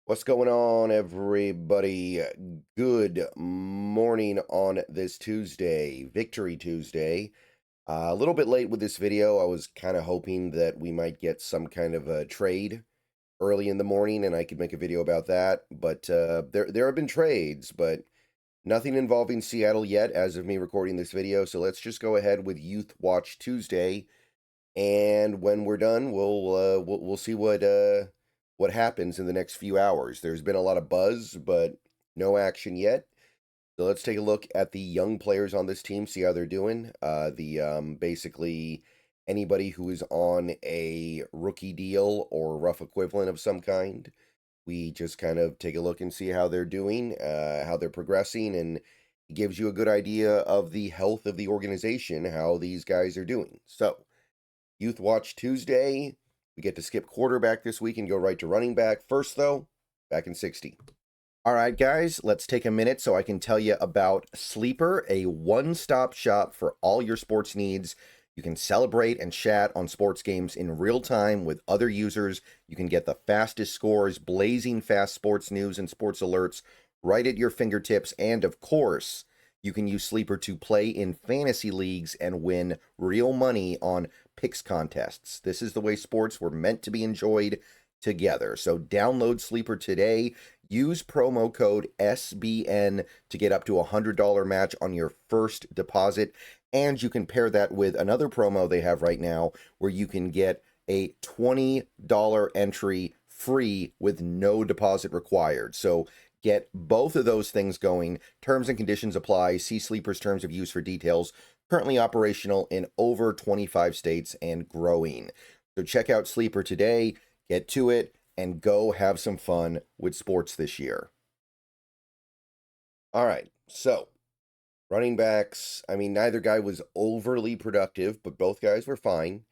What's going on, everybody? Good morning on this Tuesday, Victory Tuesday. A little bit late with this video. I was kind of hoping that we might get some kind of a trade early in the morning and I could make a video about that. But there have been trades, but nothing involving Seattle yet as of me recording this video. So let's just go ahead with Youth Watch Tuesday. And when we're done, we'll see what happens in the next few hours. There's been a lot of buzz, but no action yet. So let's take a look at the young players on this team, see how they're doing. Basically anybody who is on a rookie deal or rough equivalent of some kind. We just kind of take a look and see how they're doing, how they're progressing, and it gives you a good idea of the health of the organization, how these guys are doing. So Youth Watch Tuesday. We get to skip quarterback this week and go right to running back. First, though, back in 60. All right, guys, let's take a minute so I can tell you about Sleeper, a one-stop shop for all your sports needs. You can celebrate and chat on sports games in real time with other users. You can get the fastest scores, blazing fast sports news and sports alerts right at your fingertips. And of course, you can use Sleeper to play in fantasy leagues and win real money on picks contests. This is the way sports were meant to be enjoyed together. So download Sleeper today. Use promo code SBN to get up to a $100 match on your first deposit. And you can pair that with another promo they have right now where you can get a $20 entry free with no deposit required. So get both of those things going. Terms and conditions apply. See Sleeper's terms of use for details. Currently operational in over 25 states and growing. So check out Sleeper today, get to it, and go have some fun with sports this year. All right, so running backs, I mean, neither guy was overly productive, but both guys were fine.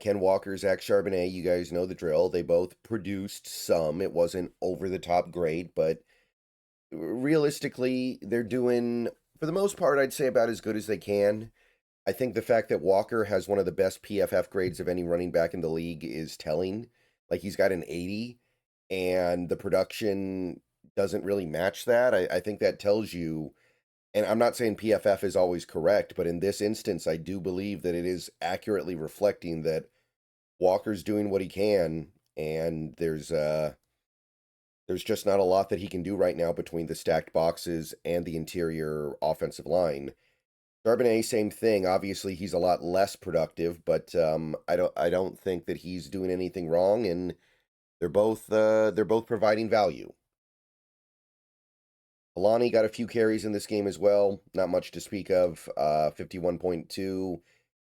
Ken Walker, Zach Charbonnet, you guys know the drill. They both produced some. It wasn't over the top great, but realistically, they're doing, for the most part, I'd say about as good as they can. I think the fact that Walker has one of the best PFF grades of any running back in the league is telling. Like, he's got an 80, and the production doesn't really match that. I think that tells you, and I'm not saying PFF is always correct, but in this instance, I do believe that it is accurately reflecting that Walker's doing what he can, and there's just not a lot that he can do right now between the stacked boxes and the interior offensive line. Charbonnet, same thing. Obviously, he's a lot less productive, but I don't think that he's doing anything wrong, and they're both providing value. Alani got a few carries in this game as well. Not much to speak of. 51.2.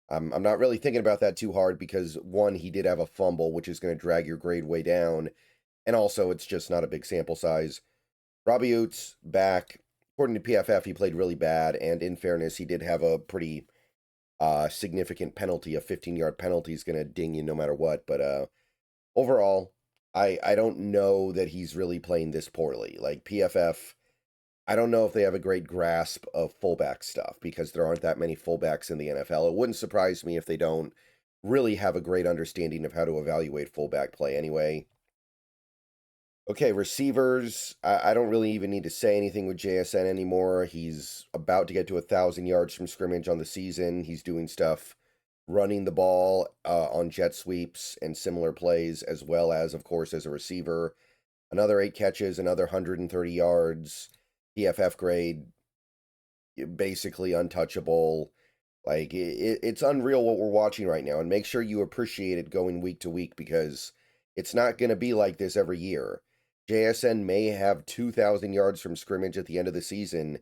I'm not really thinking about that too hard because one, he did have a fumble, which is going to drag your grade way down, and also it's just not a big sample size. Robbie Oots back. According to PFF, he played really bad, and in fairness, he did have a pretty significant penalty. A 15-yard penalty is going to ding you no matter what. But overall, I don't know that he's really playing this poorly. Like PFF, I don't know if they have a great grasp of fullback stuff because there aren't that many fullbacks in the NFL. It wouldn't surprise me if they don't really have a great understanding of how to evaluate fullback play anyway. Okay, receivers. I don't really even need to say anything with JSN anymore. He's about to get to 1,000 yards from scrimmage on the season. He's doing stuff, running the ball on jet sweeps and similar plays, as well as, of course, as a receiver. Another 8 catches, another 130 yards. PFF grade, basically untouchable. Like, it's unreal what we're watching right now. And make sure you appreciate it going week to week because it's not going to be like this every year. JSN may have 2,000 yards from scrimmage at the end of the season.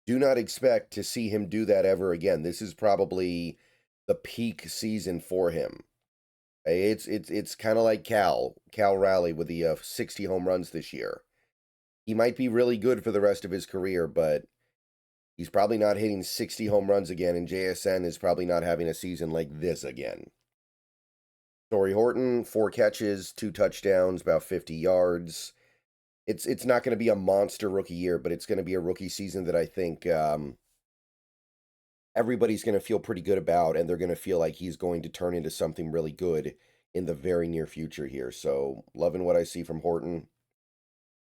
Do not expect to see him do that ever again. This is probably the peak season for him. It's kind of like Cal Raleigh with the 60 home runs this year. He might be really good for the rest of his career, but he's probably not hitting 60 home runs again, and JSN is probably not having a season like this again. Torrey Horton, 4 catches, 2 touchdowns, about 50 yards. It's not going to be a monster rookie year, but it's going to be a rookie season that I think everybody's going to feel pretty good about, and they're going to feel like he's going to turn into something really good in the very near future here. So, loving what I see from Horton.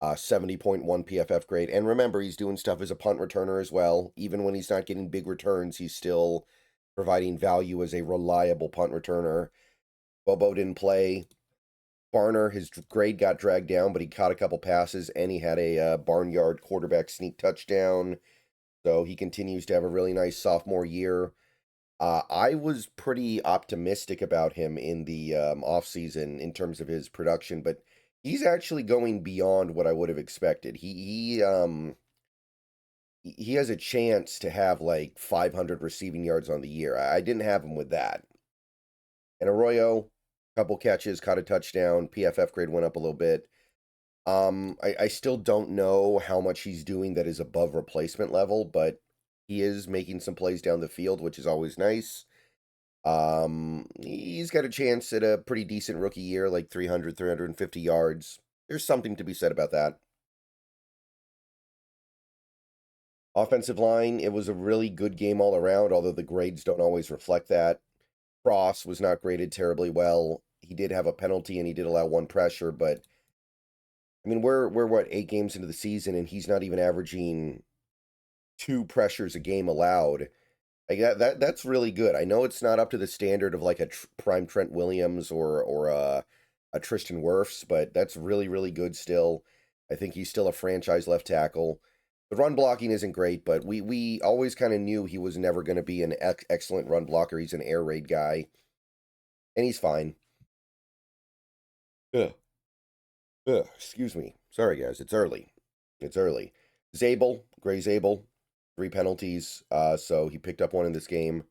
70.1 PFF grade. And remember, he's doing stuff as a punt returner as well. Even when he's not getting big returns, he's still providing value as a reliable punt returner. Bobo didn't play. Barner, his grade got dragged down, but he caught a couple passes, and he had a barnyard quarterback sneak touchdown. So he continues to have a really nice sophomore year. I was pretty optimistic about him in the offseason in terms of his production, but he's actually going beyond what I would have expected. He has a chance to have like 500 receiving yards on the year. I didn't have him with that. And Arroyo, couple catches, caught a touchdown. PFF grade went up a little bit. I still don't know how much he's doing that is above replacement level, but he is making some plays down the field, which is always nice. He's got a chance at a pretty decent rookie year, like 300, 350 yards. There's something to be said about that. Offensive line, it was a really good game all around, although the grades don't always reflect that. Cross was not graded terribly well. He did have a penalty and he did allow one pressure, but I mean, we're what, 8 games into the season, and he's not even averaging 2 pressures a game allowed. Like that's really good. I know it's not up to the standard of like a prime Trent Williams or a Tristan Wirfs, but that's really really good still. I think he's still a franchise left tackle. The run blocking isn't great, but we always kind of knew he was never going to be an excellent run blocker. He's an air raid guy, and he's fine. Ugh. Ugh, excuse me. Sorry, guys. It's early. It's early. Zabel, Gray Zabel, 3 penalties. So he picked up one in this game.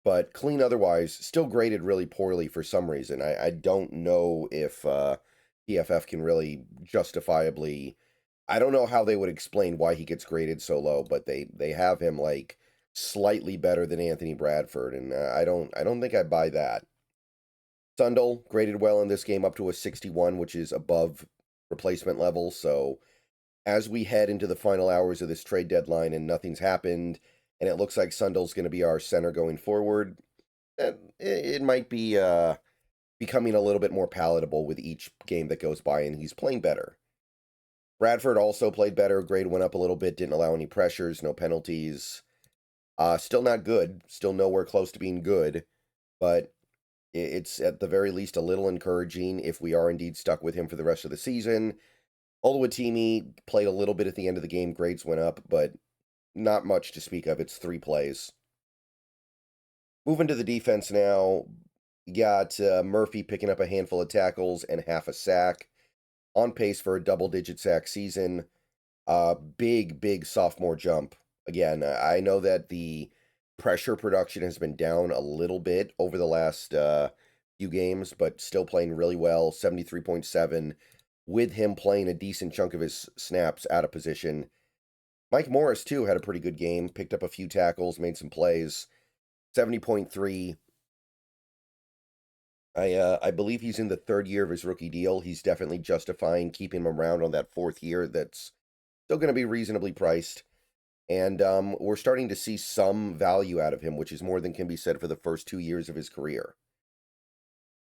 But clean otherwise, still graded really poorly for some reason. I don't know if PFF can really justifiably. I don't know how they would explain why he gets graded so low, but they have him like slightly better than Anthony Bradford, and I don't think I buy that. Sundle graded well in this game, up to a 61, which is above replacement level. So as we head into the final hours of this trade deadline and nothing's happened, and it looks like Sundle's going to be our center going forward, it might be becoming a little bit more palatable with each game that goes by, and he's playing better. Bradford also played better. Grade went up a little bit, didn't allow any pressures, no penalties. Still not good, still nowhere close to being good, but it's at the very least a little encouraging if we are indeed stuck with him for the rest of the season. Oluwatimi played a little bit at the end of the game. Grades went up, but not much to speak of. It's 3 plays. Moving to the defense now. You got Murphy picking up a handful of tackles and half a sack. On pace for a double-digit sack season. Big sophomore jump. Again, I know that the pressure production has been down a little bit over the last few games, but still playing really well. 73.7, with him playing a decent chunk of his snaps out of position. Mike Morris, too, had a pretty good game. Picked up a few tackles, made some plays. 70.3. I believe he's in the 3rd year of his rookie deal. He's definitely justifying keeping him around on that 4th year. That's still going to be reasonably priced. And we're starting to see some value out of him, which is more than can be said for the first 2 years of his career.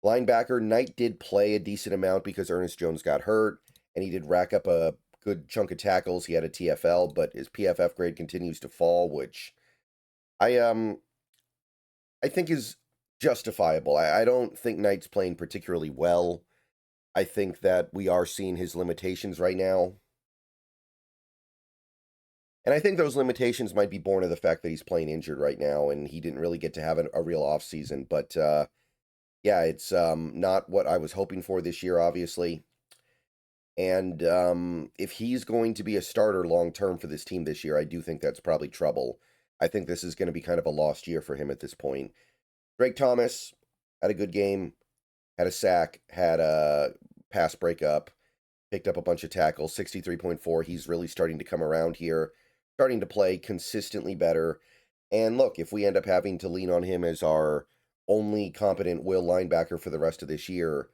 Linebacker, Knight did play a decent amount because Ernest Jones got hurt, and he did rack up a good chunk of tackles. He had a TFL, but his PFF grade continues to fall, which I think is justifiable. I don't think Knight's playing particularly well. I think that we are seeing his limitations right now. And I think those limitations might be born of the fact that he's playing injured right now and he didn't really get to have a real offseason. But yeah, it's not what I was hoping for this year, obviously. And if he's going to be a starter long term for this team this year, I do think that's probably trouble. I think this is going to be kind of a lost year for him at this point. Drake Thomas had a good game, had a sack, had a pass breakup, picked up a bunch of tackles, 63.4. He's really starting to come around here, starting to play consistently better. And look, if we end up having to lean on him as our only competent will linebacker for the rest of this year,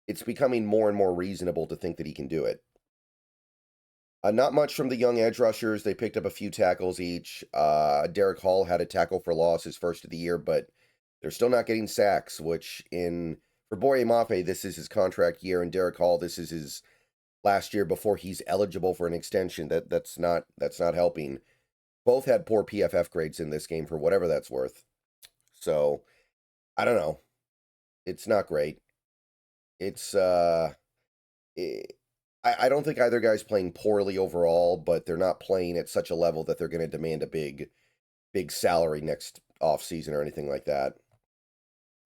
it's becoming more and more reasonable to think that he can do it. Not much from the young edge rushers. They picked up a few tackles each. Derek Hall had a tackle for loss his first of the year, but they're still not getting sacks, which for Boye Mafe, this is his contract year, and Derek Hall, this is his last year before he's eligible for an extension. That's not helping. Both had poor PFF grades in this game for whatever that's worth. So I don't know. It's not great. It's it, I don't think either guy's playing poorly overall, but they're not playing at such a level that they're going to demand a big salary next off season or anything like that.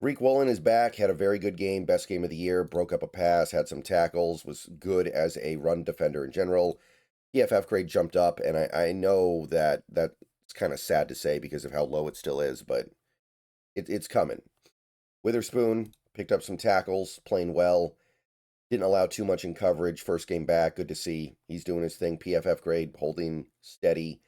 Reek Woolen is back, had a very good game, best game of the year, broke up a pass, had some tackles, was good as a run defender in general. PFF grade jumped up, and I know that's kind of sad to say because of how low it still is, but it's coming. Witherspoon picked up some tackles, playing well. Didn't allow too much in coverage. First game back, good to see. He's doing his thing. PFF grade, holding steady.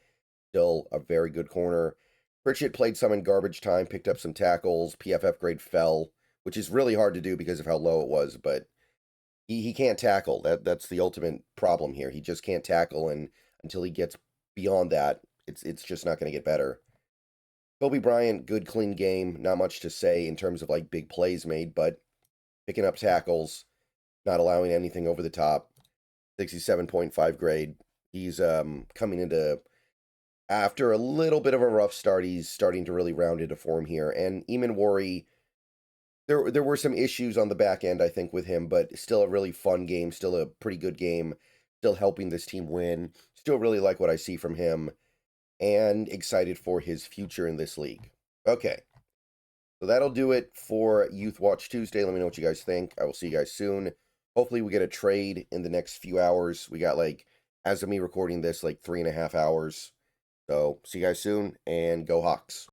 Still a very good corner. Pritchett played some in garbage time, picked up some tackles. PFF grade fell, which is really hard to do because of how low it was, but he can't tackle. That's the ultimate problem here. He just can't tackle, and until he gets beyond that, it's just not going to get better. Kobe Bryant, good clean game. Not much to say in terms of like big plays made, but picking up tackles, not allowing anything over the top. 67.5 grade. He's coming into after a little bit of a rough start. He's starting to really round into form here. And Eamon Worry, there were some issues on the back end, I think, with him, but still a really fun game, still a pretty good game, still helping this team win. Still really like what I see from him, and excited for his future in this league. Okay, so that'll do it for Youth Watch Tuesday. Let me know what you guys think. I will see you guys soon. Hopefully we get a trade in the next few hours. We got like, as of me recording this, like 3.5 hours. So see you guys soon, and go Hawks.